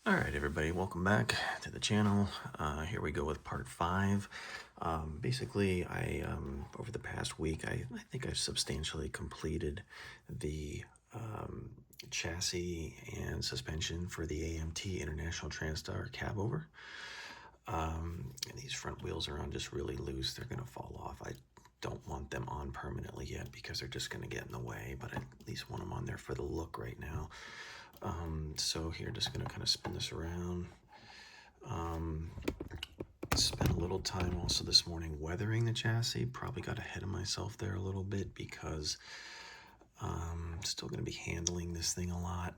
All right, everybody, welcome back to the channel. Here we go with part 5. Basically, over the past week, I think I've substantially completed the chassis and suspension for the AMT International Transtar cab over. And these front wheels are on just really loose. They're going to fall off. I don't want them on permanently yet because they're just going to get in the way, but I at least want them on there for the look right now. So here, just going to kind of spin this around. Spent a little time also this morning weathering the chassis. Probably got ahead of myself there a little bit because I'm still going to be handling this thing a lot.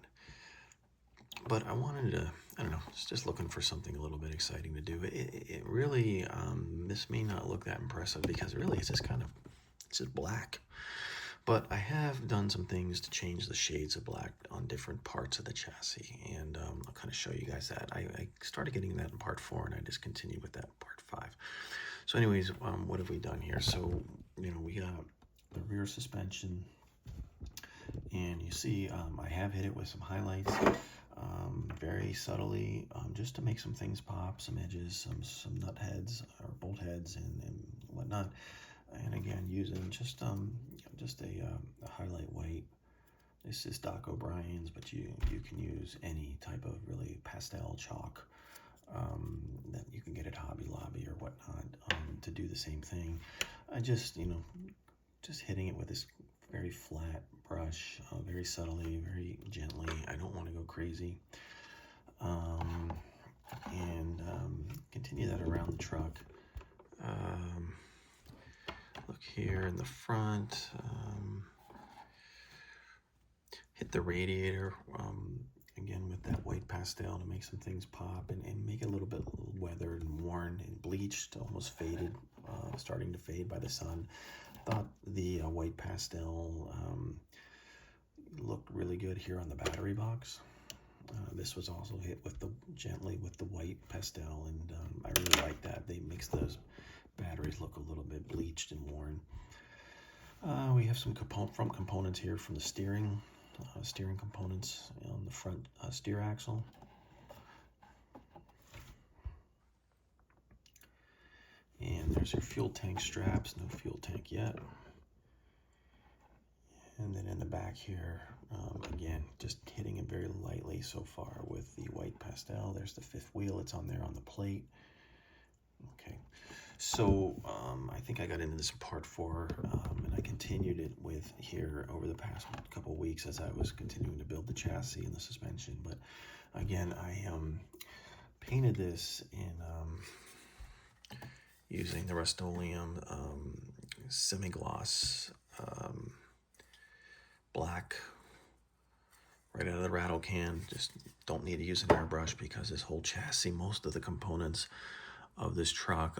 But I wanted to, I don't know, just looking for something a little bit exciting to do. It really, this may not look that impressive because really it's just black. But I have done some things to change the shades of black on different parts of the chassis, and I'll kind of show you guys that. I started getting that in part 4, and I just continued with that in part 5. So anyways, what have we done here? So, we got the rear suspension, and you see I have hit it with some highlights very subtly, just to make some things pop, some edges, some nut heads or bolt heads and whatnot. And again, using just a highlight white. This is Doc O'Brien's, but you can use any type of really pastel chalk that you can get at Hobby Lobby or whatnot to do the same thing. I just hitting it with this very flat brush, very subtly, very gently. I don't want to go crazy. And continue that around the truck. Look here in the front. Hit the radiator again with that white pastel to make some things pop and make it a little bit weathered and worn and bleached, almost faded, starting to fade by the sun. Thought the white pastel looked really good here on the battery box. This was also hit gently with the white pastel, and I really like that. They makes those batteries look a little bit bleached and worn. We have some front components here from the steering components on the front steer axle. And there's your fuel tank straps, no fuel tank yet. And then in the back here, again, just hitting it very lightly so far with the white pastel. There's the fifth wheel, it's on there on the plate. Okay, so I think I got into this in part 4, and I continued it with here over the past couple weeks as I was continuing to build the chassis and the suspension. But again, I painted this in using the Rust-Oleum semi-gloss black right out of the rattle can. Just don't need to use an airbrush because this whole chassis, most of the components of this truck,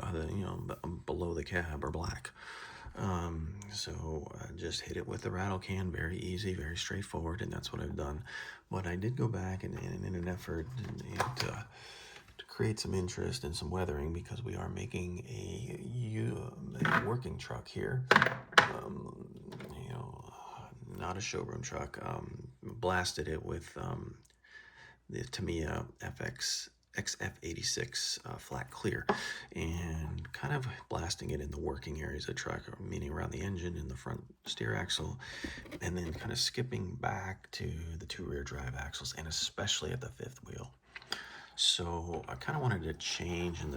below the cab, are black. So just hit it with the rattle can, very easy, very straightforward, and that's what I've done. But I did go back and in an effort to create some interest and some weathering, because we are making a working truck here. Not a showroom truck. Blasted it with the Tamiya XF86 flat clear, and kind of blasting it in the working areas of the truck, meaning around the engine and the front steer axle, and then kind of skipping back to the 2 rear drive axles, and especially at the 5th wheel. So I kind of wanted to change in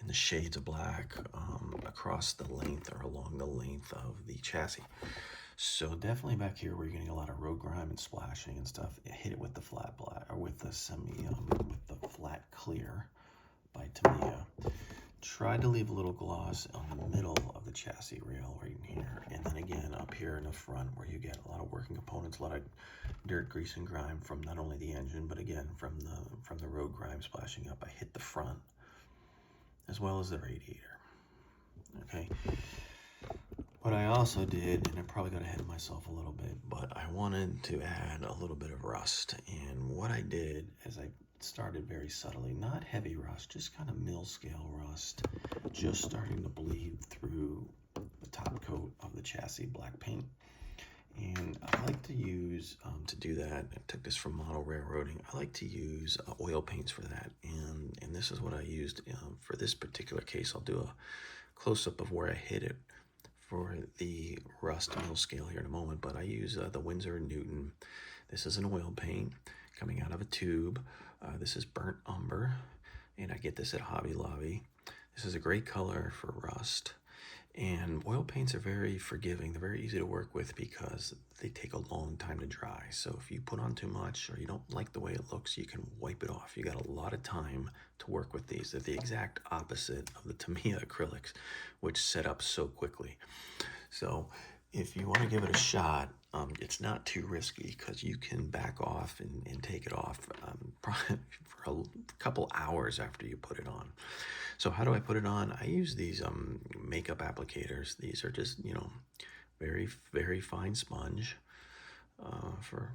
the shades of black across the length or along the length of the chassis. So definitely back here we're getting a lot of road grime and splashing and stuff. Hit it with the flat black, or with the with the flat clear by Tamiya. Tried to leave a little gloss on the middle of the chassis rail right in here, and then again up here in the front where you get a lot of working components, a lot of dirt, grease, and grime from not only the engine but again from the road grime splashing up. I hit the front as well as the radiator. Okay. What I also did, and I probably got ahead of myself a little bit, but I wanted to add a little bit of rust. And what I did is I started very subtly, not heavy rust, just kind of mill scale rust, just starting to bleed through the top coat of the chassis black paint. And I like to use, to do that, I took this from Model Railroading, I like to use oil paints for that. And this is what I used for this particular case. I'll do a close-up of where I hit it for the rust mill scale here in a moment, but I use the Winsor & Newton. This is an oil paint coming out of a tube. This is burnt umber, and I get this at Hobby Lobby. This is a great color for rust. And oil paints are very forgiving. They're very easy to work with because they take a long time to dry. So if you put on too much or you don't like the way it looks, you can wipe it off. You got a lot of time to work with these. They're the exact opposite of the Tamiya acrylics, which set up so quickly. So if you want to give it a shot, it's not too risky because you can back off and take it off probably for a couple hours after you put it on. So how do I put it on? I use these makeup applicators. These are just, very, very fine sponge for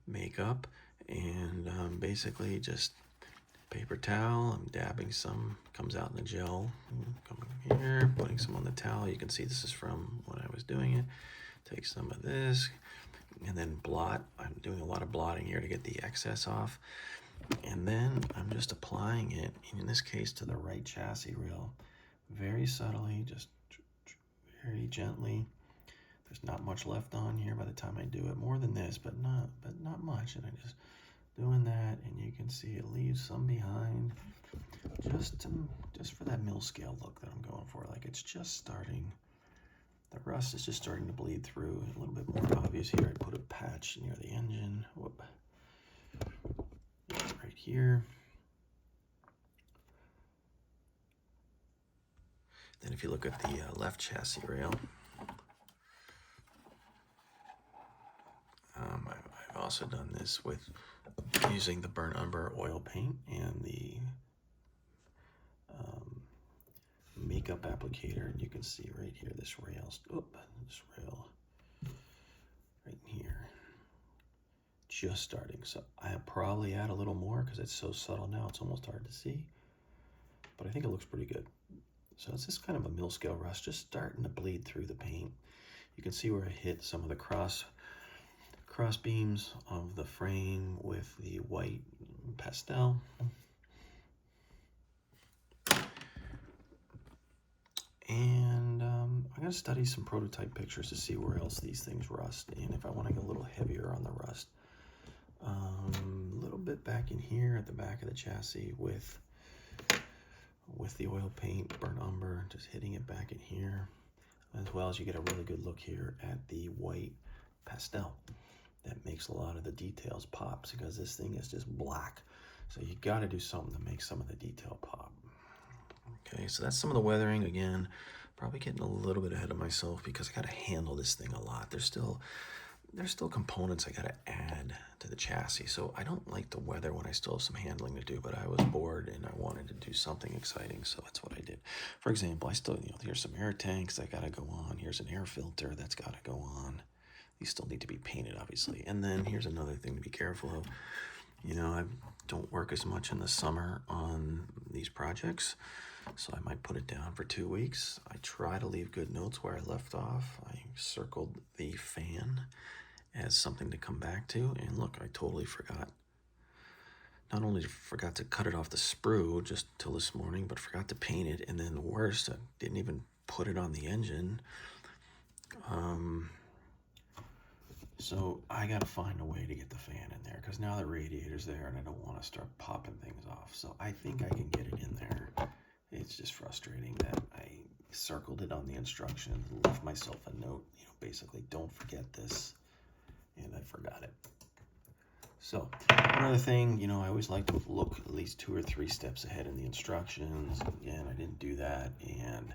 makeup. And basically just paper towel, I'm dabbing some, comes out in the gel. Coming here, putting some on the towel. You can see this is from when I was doing it. Take some of this and then blot. I'm doing a lot of blotting here to get the excess off. And then I'm just applying it, in this case, to the right chassis rail. Very subtly, just very gently. There's not much left on here by the time I do it. More than this, but not much. And I'm just doing that, and you can see it leaves some behind. Just for that mill scale look that I'm going for. Like it's just starting. The rust is just starting to bleed through. A little bit more obvious here. I put a patch near the engine. Whoop. Right here. Then if you look at the left chassis rail, I've also done this with using the burnt umber oil paint and the makeup applicator. And you can see right here, this rail right here, just starting. So I'll probably add a little more because it's so subtle now, it's almost hard to see. But I think it looks pretty good. So it's just kind of a mill scale rust, just starting to bleed through the paint. You can see where I hit some of the cross beams of the frame with the white pastel. And I'm going to study some prototype pictures to see where else these things rust and if I want to get a little heavier on the rust. A little bit back in here at the back of the chassis with the oil paint, burnt umber, just hitting it back in here, as well as you get a really good look here at the white pastel. That makes a lot of the details pop because this thing is just black. So you got to do something to make some of the detail pop. Okay, so that's some of the weathering. Again, probably getting a little bit ahead of myself because I got to handle this thing a lot. There's still components I got to add to the chassis. So I don't like the weather when I still have some handling to do, but I was bored and I wanted to do something exciting, so that's what I did. For example, I still, here's some air tanks that got to go on. Here's an air filter that's got to go on. These still need to be painted, obviously. And then here's another thing to be careful of. I don't work as much in the summer on these projects, so I might put it down for 2 weeks. I try to leave good notes where I left off. I circled the fan as something to come back to, and look, I totally forgot. Not only forgot to cut it off the sprue just till this morning, but forgot to paint it, and then the worst, I didn't even put it on the engine. So I got to find a way to get the fan in there because now the radiator's there and I don't want to start popping things off. So I think I can get it in there. It's just frustrating that I circled it on the instructions, left myself a note, basically don't forget this, and I forgot it. So another thing, I always like to look at least 2 or 3 steps ahead in the instructions. Again, I didn't do that, and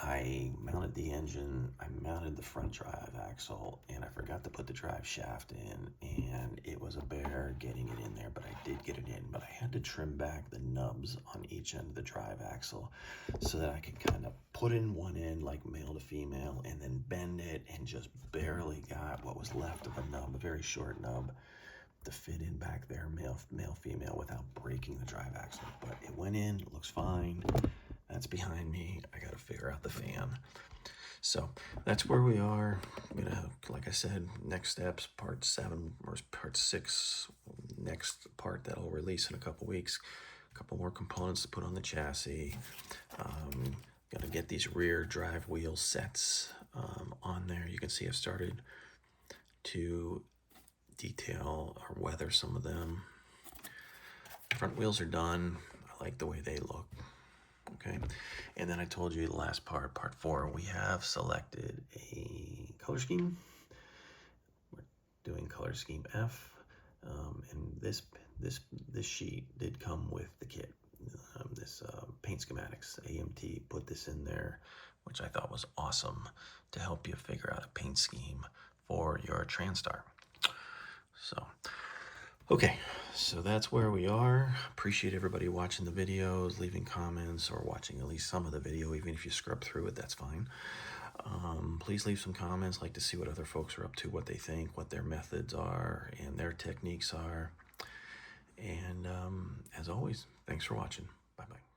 I mounted the engine, I mounted the front drive axle, and I forgot to put the drive shaft in, and it was a bear getting it in there, but I did get it in. But I had to trim back the nubs on each end of the drive axle so that I could kind of put in one end like male to female and then bend it, and just barely got what was left of a nub, a very short nub, to fit in back there, male female, without breaking the drive axle. But it went in, it looks fine. That's behind me. I got to figure out the fan. So that's where we are. I'm gonna, like I said, next steps, part 7 or part 6, next part that'll release in a couple weeks. A couple more components to put on the chassis. Gotta get these rear drive wheel sets on there. You can see I've started to detail or weather some of them. Front wheels are done. I like the way they look. Okay, and then I told you the last part, part 4, we have selected a color scheme. We're doing color scheme F, and this sheet did come with the kit. This paint schematics, AMT put this in there, which I thought was awesome to help you figure out a paint scheme for your Transtar. So, okay, so that's where we are. Appreciate everybody watching the videos, leaving comments, or watching at least some of the video. Even if you scrub through it, that's fine. Please leave some comments. Like to see what other folks are up to, what they think, what their methods are, and their techniques are. And as always, thanks for watching. Bye-bye.